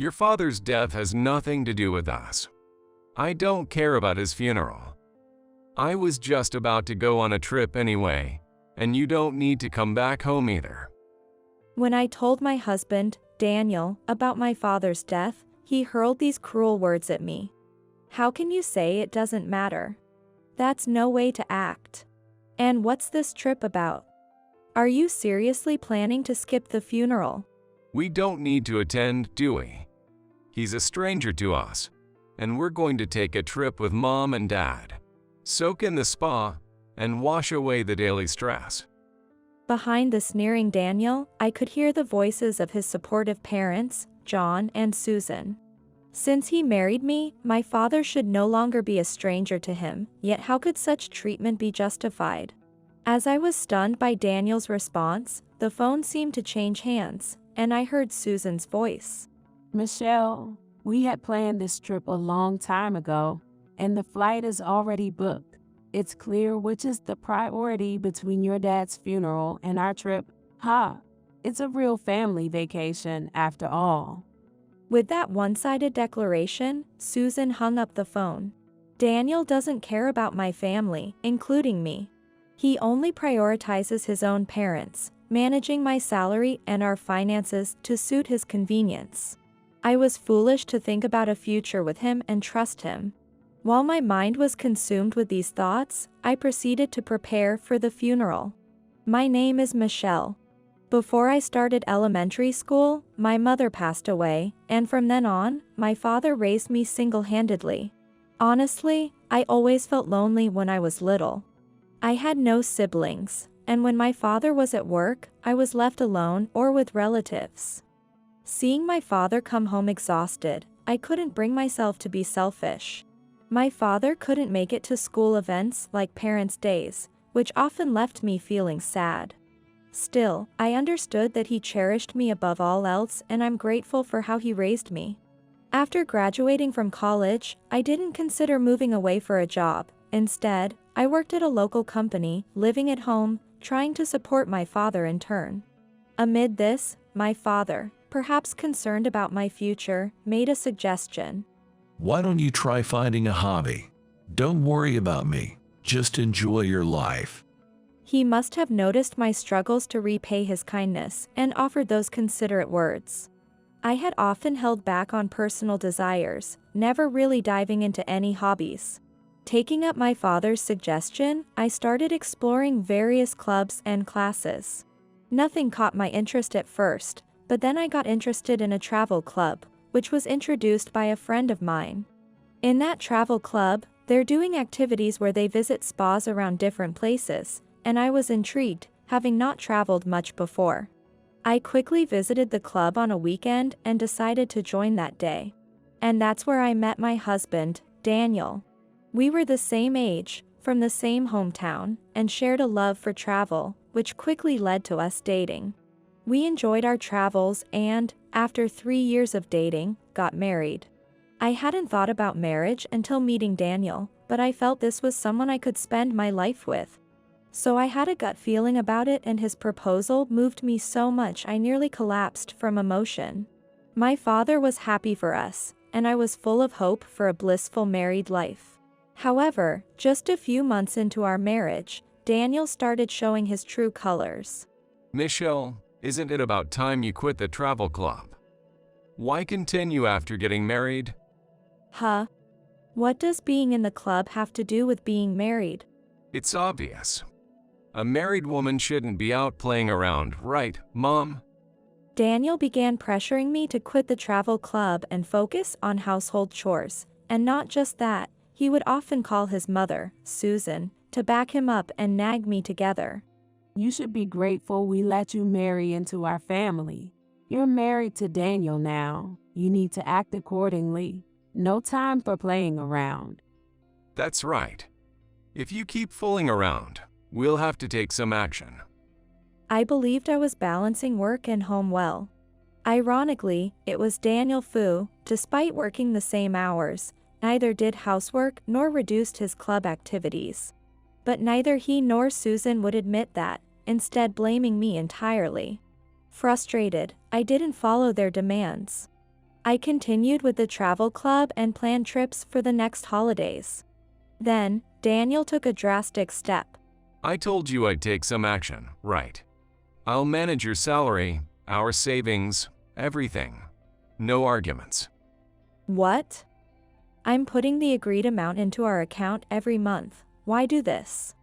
Your father's death has nothing to do with us. I don't care about his funeral. I was just about to go on a trip anyway, and you don't need to come back home either. When I told my husband, Daniel, about my father's death, he hurled these cruel words at me. How can you say it doesn't matter? That's no way to act. And what's this trip about? Are you seriously planning to skip the funeral? We don't need to attend, do we? He's a stranger to us, and we're going to take a trip with Mom and Dad, soak in the spa, and wash away the daily stress. Behind the sneering Daniel, I could hear the voices of his supportive parents, John and Susan. Since he married me, my father should no longer be a stranger to him, yet how could such treatment be justified? As I was stunned by Daniel's response, the phone seemed to change hands, and I heard Susan's voice. Michelle, we had planned this trip a long time ago, and the flight is already booked. It's clear which is the priority between your dad's funeral and our trip. It's a real family vacation after all. With that one-sided declaration, Susan hung up the phone. Daniel doesn't care about my family, including me. He only prioritizes his own parents, managing my salary and our finances to suit his convenience. I was foolish to think about a future with him and trust him. While my mind was consumed with these thoughts, I proceeded to prepare for the funeral. My name is Michelle. Before I started elementary school, my mother passed away, and from then on, my father raised me single-handedly. Honestly, I always felt lonely when I was little. I had no siblings, and when my father was at work, I was left alone or with relatives. Seeing my father come home exhausted, I couldn't bring myself to be selfish. My father couldn't make it to school events like Parents' Days, which often left me feeling sad. Still, I understood that he cherished me above all else, and I'm grateful for how he raised me. After graduating from college, I didn't consider moving away for a job. Instead, I worked at a local company, living at home, trying to support my father in turn. Amid this, my father, perhaps concerned about my future, made a suggestion. Why don't you try finding a hobby? Don't worry about me. Just enjoy your life. He must have noticed my struggles to repay his kindness and offered those considerate words. I had often held back on personal desires, never really diving into any hobbies. Taking up my father's suggestion, I started exploring various clubs and classes. Nothing caught my interest at first, but then I got interested in a travel club, which was introduced by a friend of mine. In that travel club, they're doing activities where they visit spas around different places, and I was intrigued, having not traveled much before. I quickly visited the club on a weekend and decided to join that day. And that's where I met my husband, Daniel. We were the same age, from the same hometown, and shared a love for travel, which quickly led to us dating. We enjoyed our travels and, after 3 years of dating, got married. I hadn't thought about marriage until meeting Daniel, but I felt this was someone I could spend my life with. So I had a gut feeling about it, and his proposal moved me so much I nearly collapsed from emotion. My father was happy for us, and I was full of hope for a blissful married life. However, just a few months into our marriage, Daniel started showing his true colors. Michelle, isn't it about time you quit the travel club? Why continue after getting married? What does being in the club have to do with being married? It's obvious. A married woman shouldn't be out playing around, right, Mom? Daniel began pressuring me to quit the travel club and focus on household chores, and not just that, he would often call his mother, Susan, to back him up and nag me together. You should be grateful we let you marry into our family. You're married to Daniel now. You need to act accordingly. No time for playing around. That's right. If you keep fooling around, we'll have to take some action. I believed I was balancing work and home well. Ironically, it was Daniel who, despite working the same hours, neither did housework nor reduced his club activities. But neither he nor Susan would admit that, instead blaming me entirely. Frustrated, I didn't follow their demands. I continued with the travel club and planned trips for the next holidays. Then, Daniel took a drastic step. I told you I'd take some action, right? I'll manage your salary, our savings, everything. No arguments. What? I'm putting the agreed amount into our account every month. Why do this?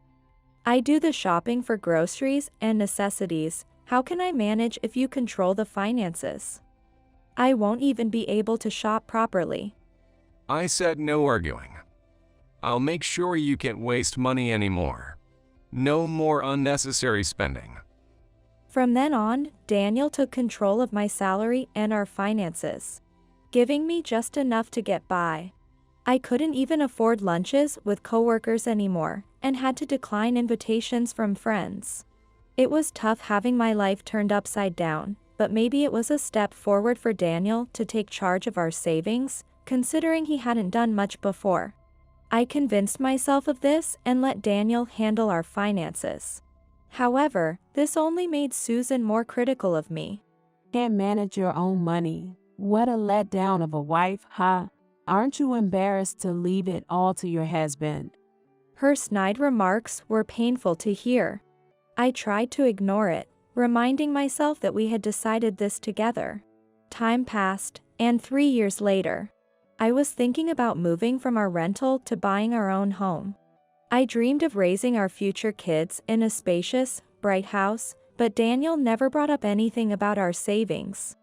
I do the shopping for groceries and necessities. How can I manage if you control the finances? I won't even be able to shop properly. I said no arguing. I'll make sure you can't waste money anymore. No more unnecessary spending. From then on, Daniel took control of my salary and our finances, giving me just enough to get by. I couldn't even afford lunches with coworkers anymore and had to decline invitations from friends. It was tough having my life turned upside down, but maybe it was a step forward for Daniel to take charge of our savings, considering he hadn't done much before. I convinced myself of this and let Daniel handle our finances. However, this only made Susan more critical of me. Can't manage your own money. What a letdown of a wife, huh? Aren't you embarrassed to leave it all to your husband? Her snide remarks were painful to hear. I tried to ignore it, reminding myself that we had decided this together. Time passed, and 3 years later, I was thinking about moving from our rental to buying our own home. I dreamed of raising our future kids in a spacious, bright house, but Daniel never brought up anything about our savings.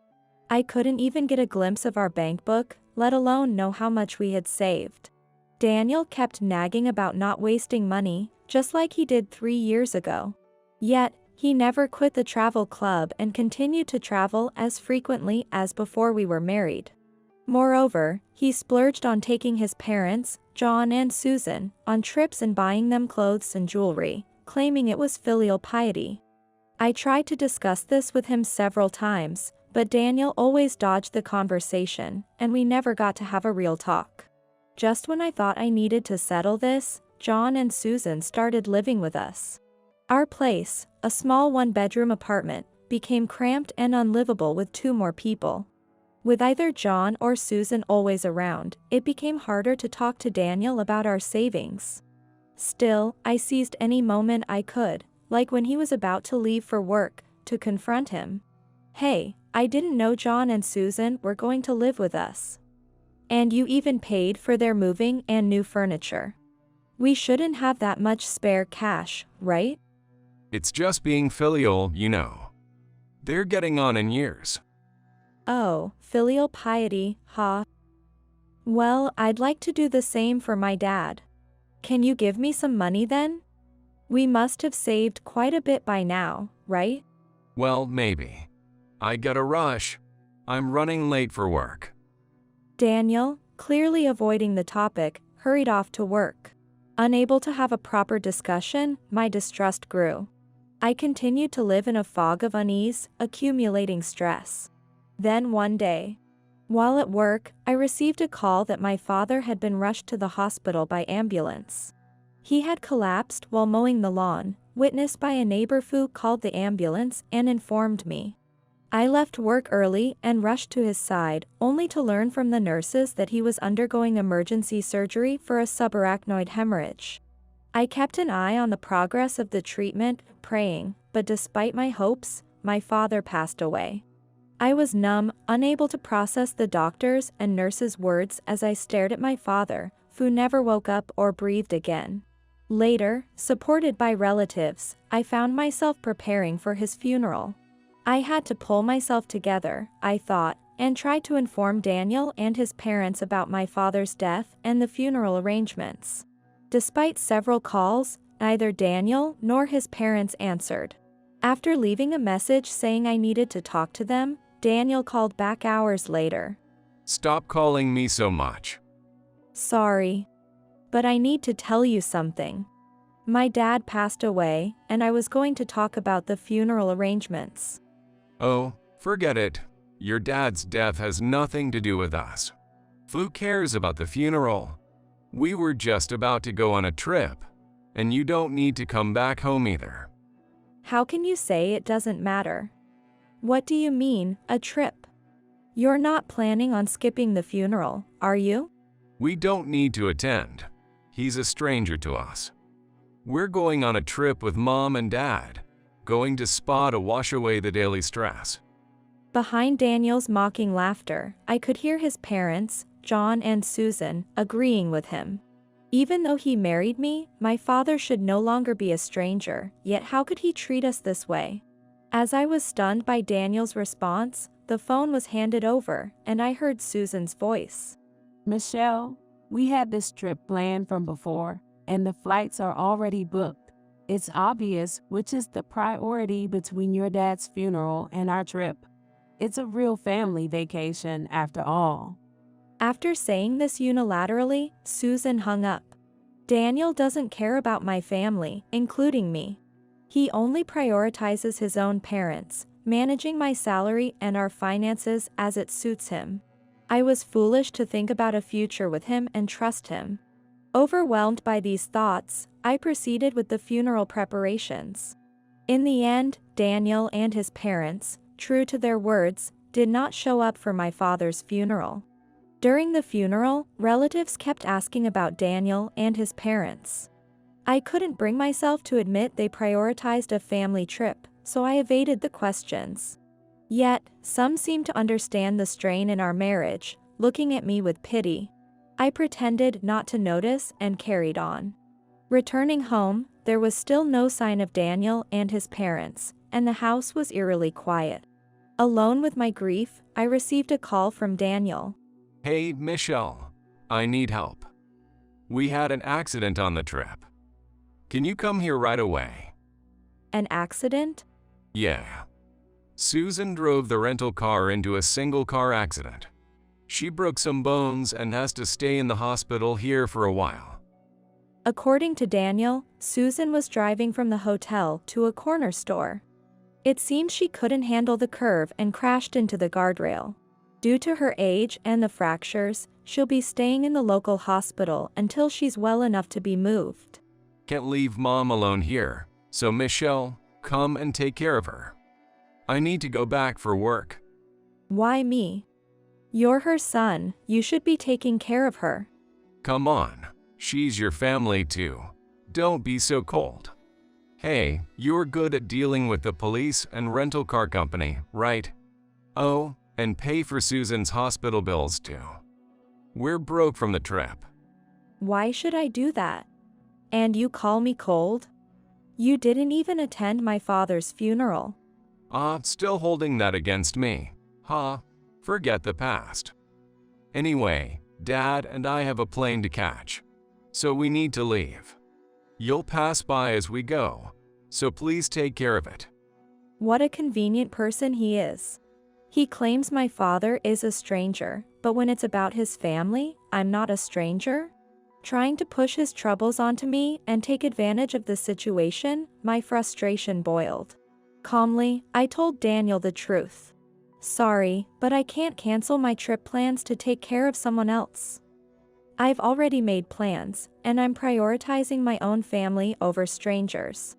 I couldn't even get a glimpse of our bank book, let alone know how much we had saved. Daniel kept nagging about not wasting money, just like he did 3 years ago. Yet, he never quit the travel club and continued to travel as frequently as before we were married. Moreover, he splurged on taking his parents, John and Susan, on trips and buying them clothes and jewelry, claiming it was filial piety. I tried to discuss this with him several times, but Daniel always dodged the conversation, and we never got to have a real talk. Just when I thought I needed to settle this, John and Susan started living with us. Our place, a small one-bedroom apartment, became cramped and unlivable with 2 more people. With either John or Susan always around, it became harder to talk to Daniel about our savings. Still, I seized any moment I could, like when he was about to leave for work, to confront him. Hey, I didn't know John and Susan were going to live with us. And you even paid for their moving and new furniture. We shouldn't have that much spare cash, right? It's just being filial, you know. They're getting on in years. Oh, filial piety, huh? Well, I'd like to do the same for my dad. Can you give me some money then? We must have saved quite a bit by now, right? Well, maybe. I gotta rush. I'm running late for work. Daniel, clearly avoiding the topic, hurried off to work. Unable to have a proper discussion, my distrust grew. I continued to live in a fog of unease, accumulating stress. Then one day, while at work, I received a call that my father had been rushed to the hospital by ambulance. He had collapsed while mowing the lawn, witnessed by a neighbor who called the ambulance and informed me. I left work early and rushed to his side, only to learn from the nurses that he was undergoing emergency surgery for a subarachnoid hemorrhage. I kept an eye on the progress of the treatment, praying, but despite my hopes, my father passed away. I was numb, unable to process the doctors' and nurses' words as I stared at my father, who never woke up or breathed again. Later, supported by relatives, I found myself preparing for his funeral. I had to pull myself together, I thought, and tried to inform Daniel and his parents about my father's death and the funeral arrangements. Despite several calls, neither Daniel nor his parents answered. After leaving a message saying I needed to talk to them, Daniel called back hours later. Stop calling me so much. Sorry, but I need to tell you something. My dad passed away, and I was going to talk about the funeral arrangements. Oh, forget it. Your dad's death has nothing to do with us. Who cares about the funeral? We were just about to go on a trip, and you don't need to come back home either. How can you say it doesn't matter? What do you mean, a trip? You're not planning on skipping the funeral, are you? We don't need to attend. He's a stranger to us. We're going on a trip with Mom and Dad, going to spa to wash away the daily stress. Behind Daniel's mocking laughter, I could hear his parents, John and Susan, agreeing with him. Even though he married me, my father should no longer be a stranger, yet how could he treat us this way? As I was stunned by Daniel's response, the phone was handed over, and I heard Susan's voice. Michelle, we had this trip planned from before, and the flights are already booked. It's obvious which is the priority between your dad's funeral and our trip. It's a real family vacation after all. After saying this unilaterally, Susan hung up. Daniel doesn't care about my family, including me. He only prioritizes his own parents, managing my salary and our finances as it suits him. I was foolish to think about a future with him and trust him. Overwhelmed by these thoughts, I proceeded with the funeral preparations. In the end, Daniel and his parents, true to their words, did not show up for my father's funeral. During the funeral, relatives kept asking about Daniel and his parents. I couldn't bring myself to admit they prioritized a family trip, so I evaded the questions. Yet, some seemed to understand the strain in our marriage, looking at me with pity. I pretended not to notice and carried on. Returning home, there was still no sign of Daniel and his parents, and the house was eerily quiet. Alone with my grief, I received a call from Daniel. Hey, Michelle, I need help. We had an accident on the trip. Can you come here right away? An accident? Yeah. Susan drove the rental car into a single-car accident. She broke some bones and has to stay in the hospital here for a while. According to Daniel, Susan was driving from the hotel to a corner store. It seems she couldn't handle the curve and crashed into the guardrail. Due to her age and the fractures, she'll be staying in the local hospital until she's well enough to be moved. Can't leave Mom alone here, so Michelle, come and take care of her. I need to go back for work. Why me? You're her son, you should be taking care of her. Come on, she's your family too. Don't be so cold. Hey, you're good at dealing with the police and rental car company, right? Oh, and pay for Susan's hospital bills too. We're broke from the trip. Why should I do that? And you call me cold? You didn't even attend my father's funeral. Still holding that against me. Forget the past. Anyway, Dad and I have a plane to catch, so we need to leave. You'll pass by as we go, so please take care of it. What a convenient person he is. He claims my father is a stranger, but when it's about his family, I'm not a stranger? Trying to push his troubles onto me and take advantage of the situation, my frustration boiled. Calmly, I told Daniel the truth. Sorry, but I can't cancel my trip plans to take care of someone else. I've already made plans, and I'm prioritizing my own family over strangers.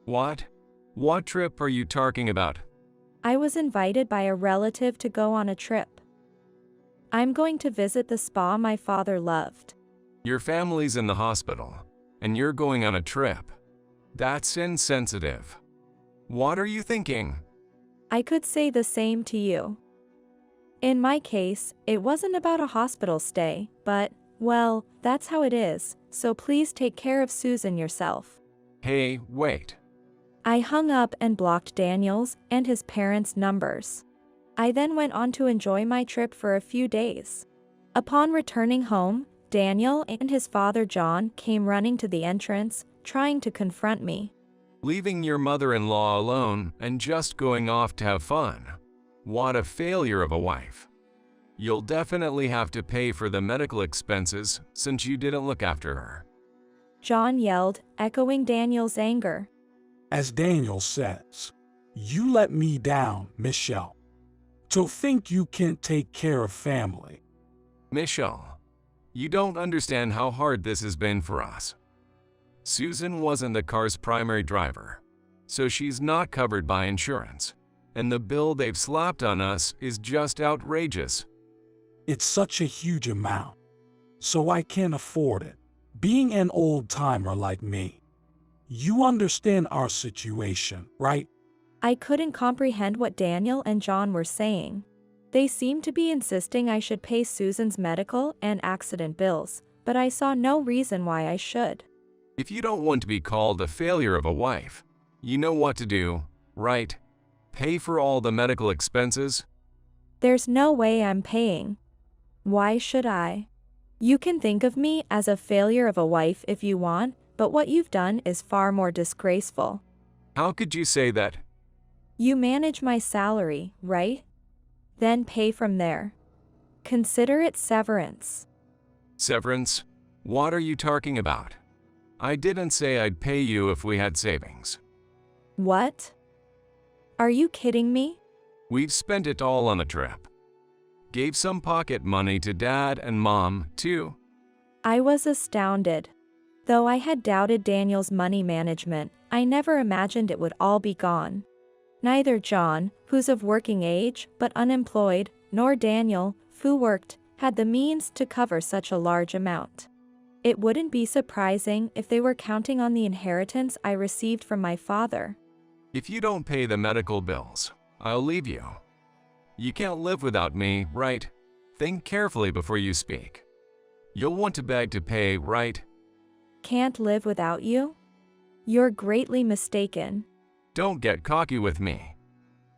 What? What trip are you talking about? I was invited by a relative to go on a trip. I'm going to visit the spa my father loved. Your family's in the hospital, and you're going on a trip. That's insensitive. What are you thinking? I could say the same to you. In my case, it wasn't about a hospital stay, but, well, that's how it is, so please take care of Susan yourself. Hey, wait. I hung up and blocked Daniel's and his parents' numbers. I then went on to enjoy my trip for a few days. Upon returning home, Daniel and his father John came running to the entrance, trying to confront me. Leaving your mother-in-law alone and just going off to have fun. What a failure of a wife. You'll definitely have to pay for the medical expenses since you didn't look after her. John yelled, echoing Daniel's anger. As Daniel says, you let me down, Michelle. To think you can't take care of family. Michelle, you don't understand how hard this has been for us. Susan wasn't the car's primary driver, so she's not covered by insurance. and the bill they've slapped on us is just outrageous. It's such a huge amount, so I can't afford it. Being an old-timer like me, you understand our situation, right? I couldn't comprehend what Daniel and John were saying. They seemed to be insisting I should pay Susan's medical and accident bills, but I saw no reason why I should. If you don't want to be called a failure of a wife, you know what to do, right? Pay for all the medical expenses? There's no way I'm paying. Why should I? You can think of me as a failure of a wife if you want, but what you've done is far more disgraceful. How could you say that? You manage my salary, right? Then pay from there. Consider it severance. Severance? What are you talking about? I didn't say I'd pay you if we had savings. What? Are you kidding me? We've spent it all on the trip. Gave some pocket money to Dad and Mom, too. I was astounded. Though I had doubted Daniel's money management, I never imagined it would all be gone. Neither John, who's of working age but unemployed, nor Daniel, who worked, had the means to cover such a large amount. It wouldn't be surprising if they were counting on the inheritance I received from my father. If you don't pay the medical bills, I'll leave you. You can't live without me, right? Think carefully before you speak. You'll want to beg to pay, right? Can't live without you? You're greatly mistaken. Don't get cocky with me.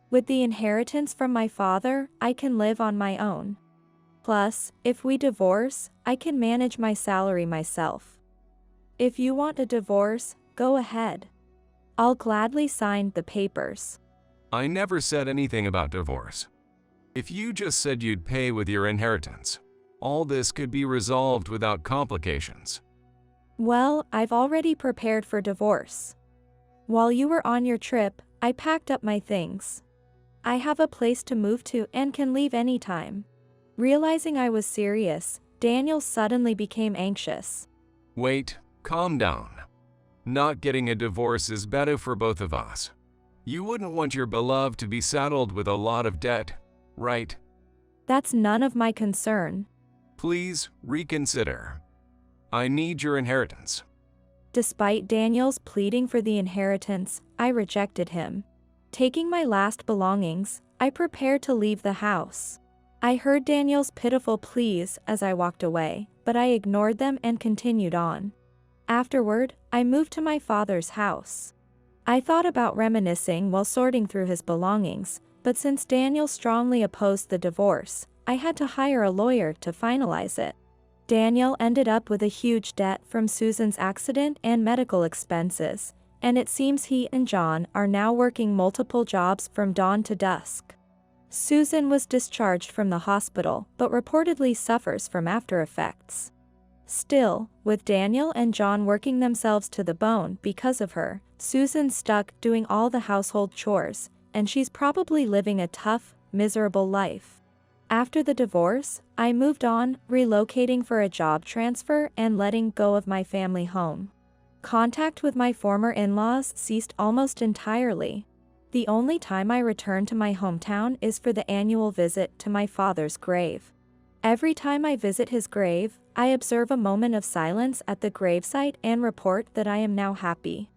With the inheritance from my father, I can live on my own. Plus, if we divorce, I can manage my salary myself. If you want a divorce, go ahead. I'll gladly sign the papers. I never said anything about divorce. If you just said you'd pay with your inheritance, all this could be resolved without complications. Well, I've already prepared for divorce. While you were on your trip, I packed up my things. I have a place to move to and can leave anytime. Realizing I was serious, Daniel suddenly became anxious. Wait, calm down. Not getting a divorce is better for both of us. You wouldn't want your beloved to be saddled with a lot of debt, right? That's none of my concern. Please reconsider. I need your inheritance. Despite Daniel's pleading for the inheritance, I rejected him. Taking my last belongings, I prepared to leave the house. I heard Daniel's pitiful pleas as I walked away, but I ignored them and continued on. Afterward, I moved to my father's house. I thought about reminiscing while sorting through his belongings, but since Daniel strongly opposed the divorce, I had to hire a lawyer to finalize it. Daniel ended up with a huge debt from Susan's accident and medical expenses, and it seems he and John are now working multiple jobs from dawn to dusk. Susan was discharged from the hospital but reportedly suffers from after effects. Still, with Daniel and John working themselves to the bone because of her, Susan's stuck doing all the household chores, and she's probably living a tough, miserable life. After the divorce, I moved on, relocating for a job transfer and letting go of my family home. Contact with my former in-laws ceased almost entirely. The only time I return to my hometown is for the annual visit to my father's grave. Every time I visit his grave, I observe a moment of silence at the gravesite and report that I am now happy.